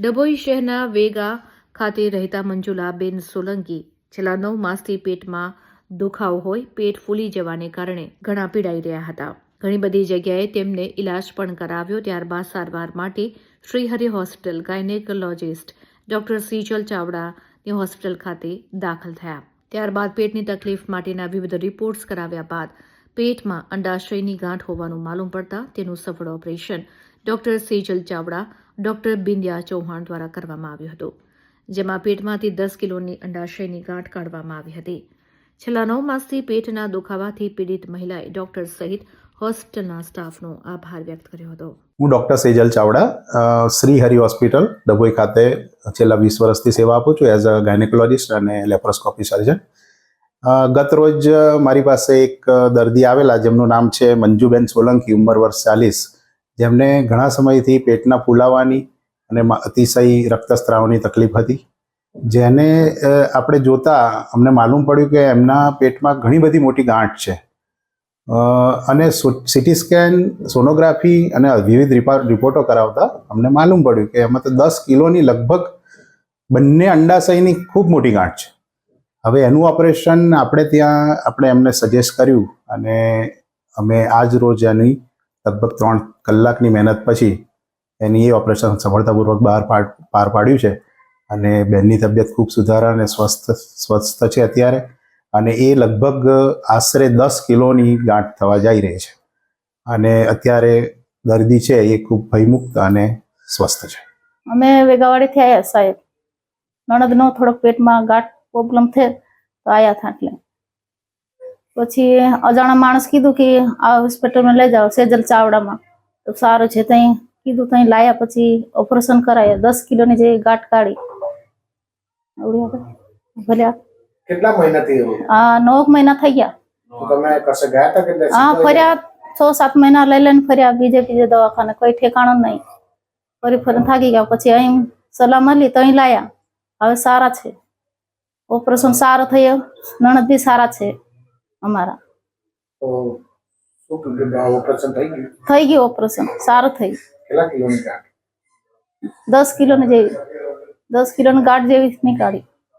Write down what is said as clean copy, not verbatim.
ડભોઈ શહેરના વેગા ખાતે રહેતા મંજુલાબેન સોલંકી છેલ્લા 9 માસથી પેટમાં દુખાવો હોય પેટ ફૂલી જવાને કારણે ઘણા પીડાઈ રહ્યા હતા. ઘણી બધી જગ્યાએ તેમને ઇલાજ પણ કરાવ્યો. ત્યારબાદ સારવાર માટે Shrihari hospital gynaecologist doctor Sejal ચાવડાની હોસ્પિટલ ખાતે દાખલ થયા. ત્યારબાદ પેટની તકલીફ માટેના વિવિધ રિપોર્ટ્સ કરાવ્યા બાદ પેટમાં અંડાશયની ગાંઠ હોવાનું માલુમ પડતા તેનું સફળ operation doctor Sejal Chavda, doctor Bindya Chauhan દ્વારા કરવામાં આવ્યું હતું, જેમાં પેટમાંથી 10 કિલોની અંડાશયની ગાંઠ કાઢવામાં આવી હતી. છેલ્લા 9 માસથી પેટના દુખાવાથી પીડિત મહિલાએ ડોક્ટર સહિત હોસ્પિટલના સ્ટાફનો આભાર વ્યક્ત કર્યો હતો. હું ડૉક્ટર સેજલ ચાવડા શ્રીહરિ હોસ્પિટલ ડભોઈ ખાતે છેલ્લા 20 વર્ષથી સેવા આપું છું એઝ અ ગાયનેકોલોજિસ્ટ અને લેપ્રોસ્કોપી સર્જન. ગત રોજ મારી પાસે એક દર્દી આવેલા જેમનું નામ છે મંજુબેન સોલંકી, ઉંમર વર્ષ 40, જેમને ઘણા સમયથી પેટના ફૂલાવાની અને અતિશય રક્તસ્રાવની તકલીફ હતી. જેને આપણે જોતા અમને માલુમ પડ્યું કે એમના પેટમાં ઘણી બધી મોટી ગાંઠ છે અને સિટી સ્કેન, સોનોગ્રાફી અને વિવિધ રિપોર્ટો કરાવતા અમને માલુમ પડ્યું કે એમાં તો 10 કિલોની લગભગ બંને અંડાશયની ખૂબ મોટી ગાંઠ છે. હવે એનું ઓપરેશન આપણે એમને સજેસ્ટ કર્યું અને અમે આજ રોજ એની લગભગ 3 કલાકની મહેનત પછી એની એ ઓપરેશન સફળતાપૂર્વક પાર પાડ્યું છે અને બેનની તબિયત ખૂબ સુધારા અને સ્વસ્થ છે અત્યારે. અને એ લગભગ આશરે 10 કિલોની ગાંઠ થવા જઈ રહી છે અને અત્યારે દર્દી છે એ ખૂબ ભયમુક્ત અને સ્વસ્થ છે. અમે વેગાવાડીથી આવ્યા સાહેબ, નણંદનો થોડોક પેટમાં ગાંઠ પ્રોબ્લેમ થયો તો આવ્યા હતા. એટલે પછી અજાણા માણસ કીધું કે આ હોસ્પિટલમાં લઈ જાઓ સેજલ ચાવડામાં, તો સારું છે. ત્યાં કીધું, ત્યાં લાયા પછી ઓપરેશન કરાયા. 10 કિલોની જે ગાંઠ કાઢી. ભલે કેટલા મહિનાથી 9 મહિના થઈ ગયા. તમે કશે ગયા હતા કે હા, ફર્યા 6-7 મહિના લઈ લઈને ફર્યા બીજે દવાખાને, કોઈ ઠેકાણું નહીં. ફરી થાકી ગયા. પછી અહીં સલાહ મળી તો અહીં લાયા. હવે સારા છે, ઓપરેશન સારું થયું. નણંદ બી સારા છે અમારા. ઓપરેશન થઈ ગયું, ઓપરેશન સારું થયું. કેટલા કિલોની ગાંઠ? 10 કિલોની જેવી 10 કિલોની ગાંઠ જેવી નીકાળી.